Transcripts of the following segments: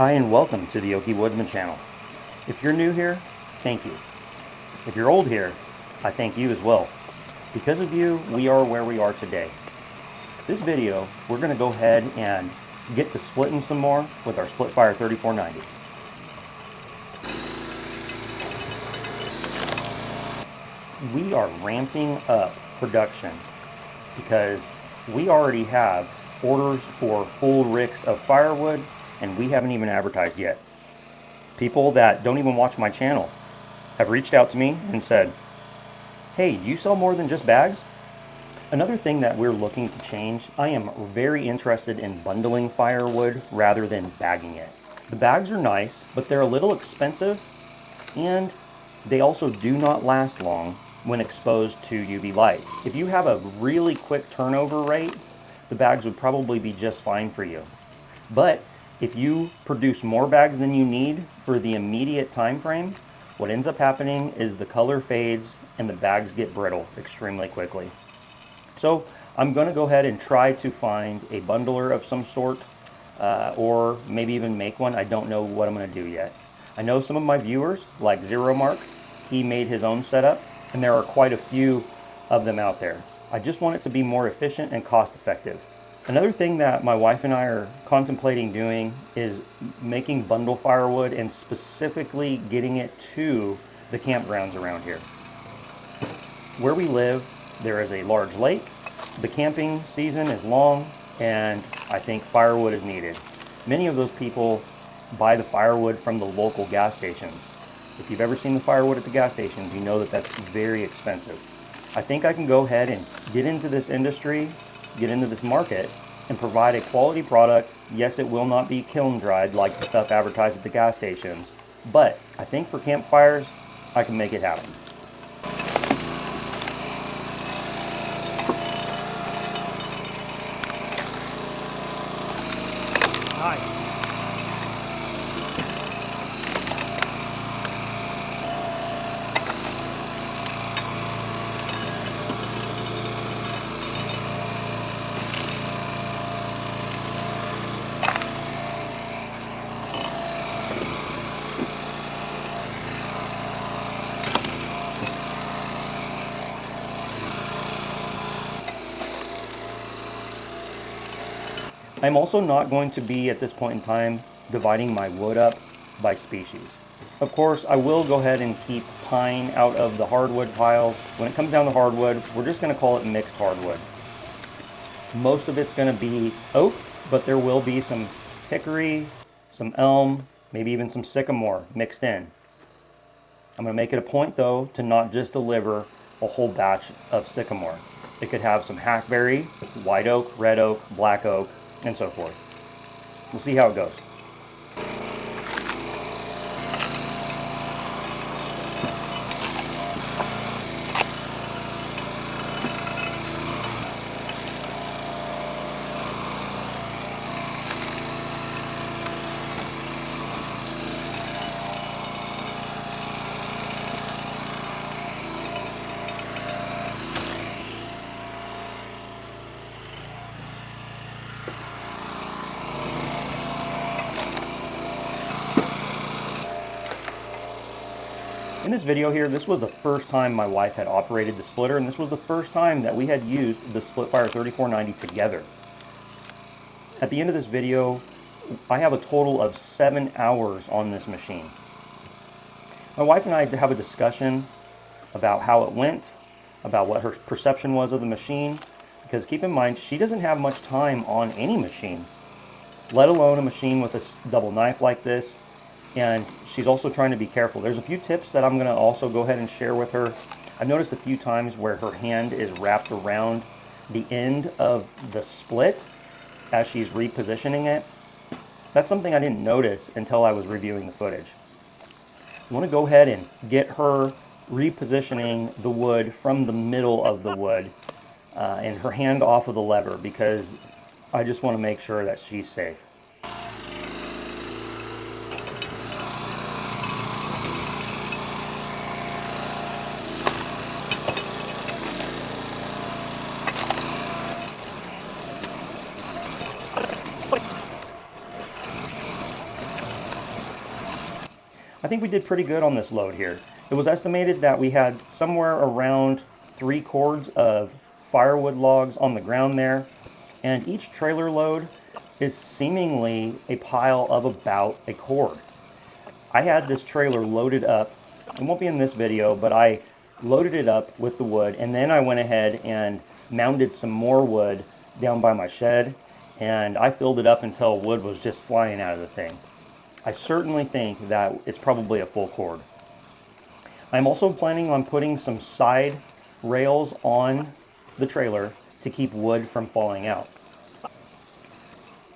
Hi and welcome to the Okie Woodsman channel. If you're new here, thank you. If you're old here, I thank you as well. Because of you, we are where we are today. This video, we're going to go ahead and get to splitting some more with our Splitfire 3490. We are ramping up production because we already have orders for full ricks of firewood and we haven't even advertised yet. People that don't even watch my channel have reached out to me and said, hey, do you sell more than just bags? Another thing that we're looking to change, I am very interested in bundling firewood rather than bagging it. The bags are nice, but they're a little expensive and they also do not last long when exposed to UV light. If you have a really quick turnover rate, the bags would probably be just fine for you. But if you produce more bags than you need for the immediate time frame, what ends up happening is the color fades and the bags get brittle extremely quickly. So I'm going to go ahead and try to find a bundler of some sort, or maybe even make one. I don't know what I'm going to do yet. I know some of my viewers, like Zero Mark, he made his own setup, and there are quite a few of them out there. I just want it to be more efficient and cost effective. Another thing that my wife and I are contemplating doing is making bundle firewood and specifically getting it to the campgrounds around here. Where we live, there is a large lake. The camping season is long, and I think firewood is needed. Many of those people buy the firewood from the local gas stations. If you've ever seen the firewood at the gas stations, you know that that's very expensive. I think I can go ahead and get into this industry, get into this market, and provide a quality product. Yes, it will not be kiln dried like the stuff advertised at the gas stations, but I think for campfires, I can make it happen. Hi. I'm also not going to be, at this point in time, dividing my wood up by species. Of course, I will go ahead and keep pine out of the hardwood piles. When it comes down to hardwood, we're just going to call it mixed hardwood. Most of it's going to be oak, but there will be some hickory, some elm, maybe even some sycamore mixed in. I'm going to make it a point, though, to not just deliver a whole batch of sycamore. It could have some hackberry, white oak, red oak, black oak, and so forth. We'll see how it goes. In this video here, this was the first time my wife had operated the splitter, and this was the first time that we had used the Splitfire 3490 together. At the end of this video, I have a total of 7 hours on this machine. My wife and I have a discussion about how it went, about what her perception was of the machine, because keep in mind, she doesn't have much time on any machine, let alone a machine with a double knife like this. And she's also trying to be careful. There's a few tips that I'm going to also go ahead and share with her. I've noticed a few times where her hand is wrapped around the end of the split as she's repositioning it. That's something I didn't notice until I was reviewing the footage. I want to go ahead and get her repositioning the wood from the middle of the wood and her hand off of the lever, because I just want to make sure that she's safe. think we did pretty good on this load here. It was estimated that we had somewhere around 3 cords of firewood logs on the ground there, and each trailer load is seemingly a pile of about a cord. I had this trailer loaded up, it won't be in this video, but I loaded it up with the wood, and then I went ahead and mounted some more wood down by my shed, and I filled it up until wood was just flying out of the thing. I certainly think that it's probably a full cord. I'm also planning on putting some side rails on the trailer to keep wood from falling out.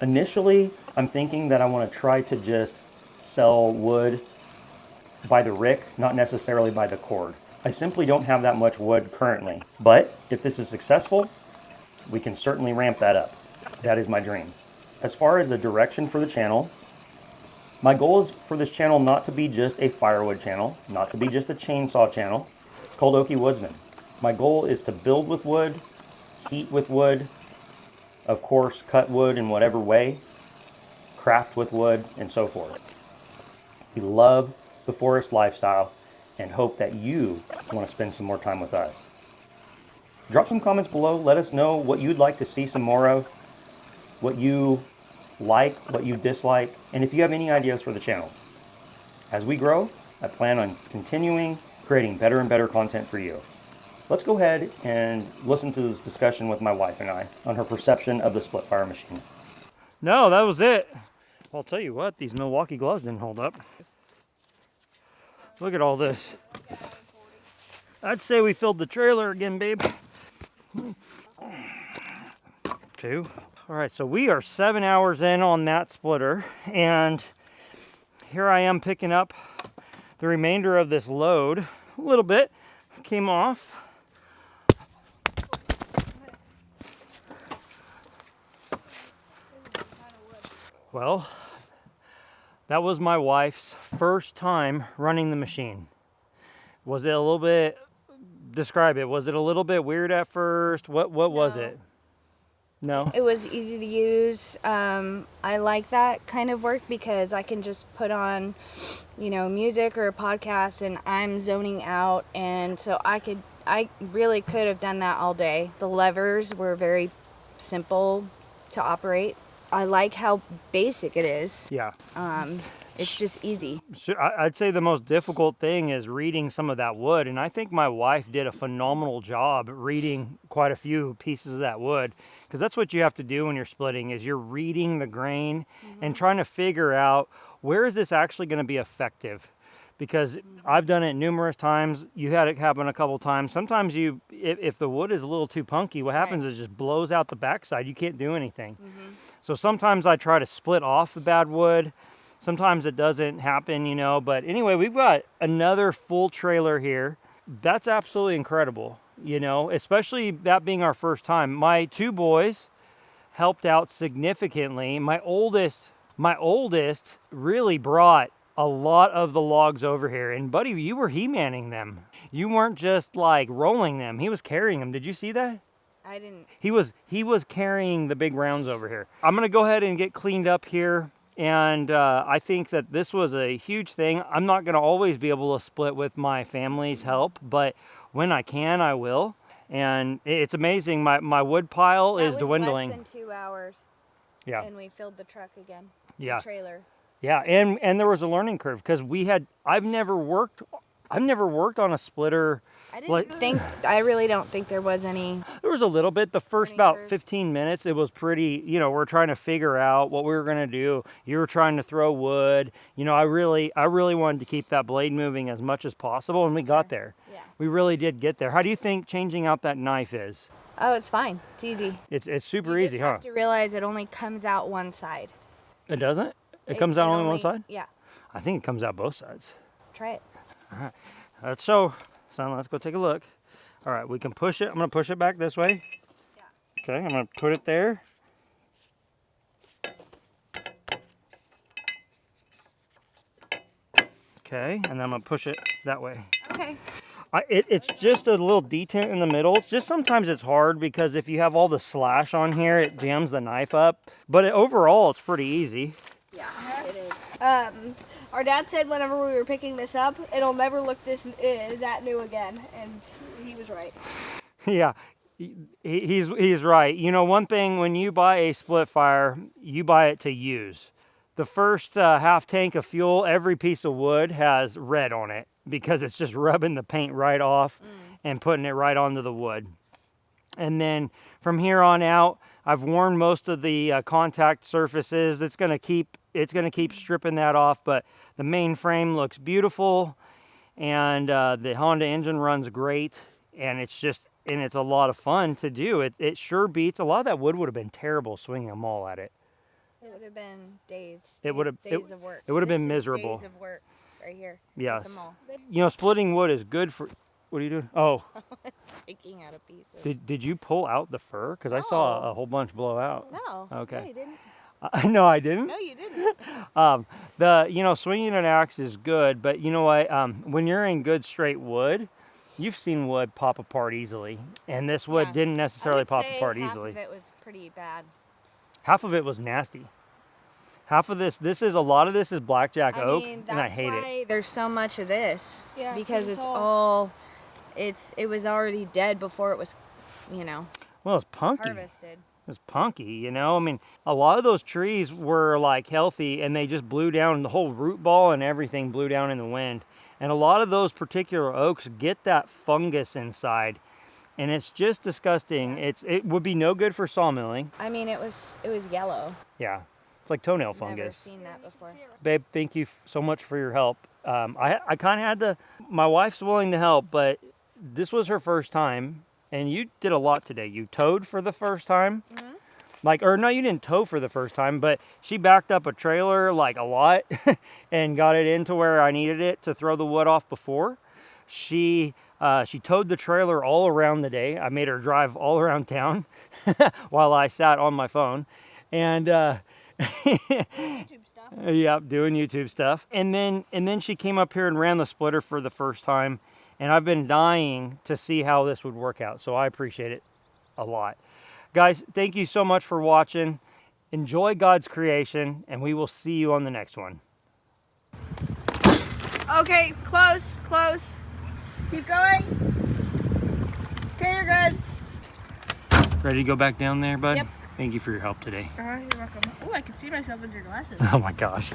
Initially, I'm thinking that I want to try to just sell wood by the rick, not necessarily by the cord. I simply don't have that much wood currently, but if this is successful, we can certainly ramp that up. That is my dream. As far as the direction for the channel, my goal is for this channel not to be just a firewood channel, not to be just a chainsaw channel. It's called Okie Woodsman. My goal is to build with wood, heat with wood, of course, cut wood in whatever way, craft with wood, and so forth. We love the forest lifestyle and hope that you want to spend some more time with us. Drop some comments below. Let us know what you'd like to see some more of, what you like, what you dislike, and if you have any ideas for the channel. As we grow, I plan on continuing creating better and better content for you. Let's go ahead and listen to this discussion with my wife and I on her perception of the split fire machine. No, that was it. Well, I'll tell you what, these Milwaukee gloves didn't hold up. Look at all this. I'd say we filled the trailer again, babe. 2. All right, so we are 7 hours in on that splitter, and here I am picking up the remainder of this load. A little bit came off. Well, that was my wife's first time running the machine. Was it a little bit, describe it, was it a little bit weird at first? What was it? No? It was easy to use. I like that kind of work because I can just put on, music or a podcast and I'm zoning out. And so I really could have done that all day. The levers were very simple to operate. I like how basic it is. Yeah. It's just easy. So I'd say the most difficult thing is reading some of that wood, and I think my wife did a phenomenal job reading quite a few pieces of that wood, because that's what you have to do when you're splitting, is you're reading the grain and trying to figure out where is this actually going to be effective. Because I've done it numerous times. You had it happen a couple times. Sometimes if the wood is a little too punky, what happens is it just blows out the backside. You can't do anything. So sometimes I try to split off the bad wood. Sometimes it doesn't happen, But anyway, we've got another full trailer here. That's absolutely incredible, especially that being our first time. My 2 boys helped out significantly. My oldest really brought a lot of the logs over here, and buddy, you were he-manning them. You weren't just like rolling them. He was carrying them. Did you see that? I didn't. He was carrying the big rounds over here. I'm gonna go ahead and get cleaned up here, and I think that this was a huge thing. I'm not gonna always be able to split with my family's help, but when I can, I will. And it's amazing. My wood pile is dwindling. Less than 2 hours. Yeah. And we filled the truck again. Yeah. The trailer. Yeah, and there was a learning curve because I've never worked on a splitter. I really don't think there was any. There was a little bit. The first about 15 minutes, it was pretty, we're trying to figure out what we were going to do. You were trying to throw wood. I really wanted to keep that blade moving as much as possible, and we got there. Yeah. We really did get there. How do you think changing out that knife is? Oh, it's fine. It's easy. It's super easy, huh? You have to realize it only comes out one side. It doesn't? It comes out only one side? Yeah. I think it comes out both sides. Try it. All right. Son, let's go take a look. All right, we can push it. I'm going to push it back this way. Yeah. Okay, I'm going to put it there. Okay, and then I'm going to push it that way. Okay. It's just a little detent in the middle. It's just sometimes it's hard because if you have all the slash on here, it jams the knife up. But overall, it's pretty easy. Yeah, it is. Our dad said whenever we were picking this up, it'll never look that new again, and he was right. Yeah, he's right. You know, one thing, when you buy a split fire, you buy it to use. The first half tank of fuel, every piece of wood has red on it because it's just rubbing the paint right off and putting it right onto the wood. And then from here on out, I've worn most of the contact surfaces. It's gonna keep stripping that off, but the main frame looks beautiful, and the Honda engine runs great, and it's a lot of fun to do. It sure beats a lot of that wood. Would have been terrible swinging them all at it. It would have been days. It would have days of work. It would have been This is miserable. Days of work right here. Yes. Them all. You know, splitting wood is good for. What are you doing? Oh, Taking out a piece of. did you pull out the fur? Because I saw No. a whole bunch blow out. No. Okay. No, you didn't. No, I didn't. No, you didn't. Swinging an axe is good, but you know what? When you're in good straight wood, you've seen wood pop apart easily, and this wood Yeah. didn't necessarily I would pop say apart half easily. Of it was pretty bad. Half of it was nasty. Half of a lot of this is blackjack oak, I mean, and I that's hate it. why there's so much of this. Yeah, because it's it's all- all. It was already dead before it was, Well, it's punky. harvested. It's punky, you know. I mean, a lot of those trees were like healthy, and they just blew down. The whole root ball and everything blew down in the wind. And a lot of those particular oaks get that fungus inside, and it's just disgusting. It would be no good for sawmilling. I mean, it was yellow. Yeah, it's like toenail Never fungus. seen that before. Babe, thank you so much for your help. I kind of had to. My wife's willing to help, but this was her first time, and you did a lot today. You towed for the first time. No, you didn't tow for the first time, but she backed up a trailer like a lot and got it into where I needed it to throw the wood off before. She towed the trailer all around the day. I made her drive all around town while I sat on my phone, and YouTube stuff. yeah, doing YouTube stuff. And then she came up here and ran the splitter for the first time, and I've been dying to see how this would work out. So I appreciate it a lot. Guys, thank you so much for watching. Enjoy God's creation, and we will see you on the next one. Okay, close. Keep going. Okay, you're good. Ready to go back down there, bud? Yep. Thank you for your help today. You're welcome. Oh, I can see myself under your glasses. Oh my gosh.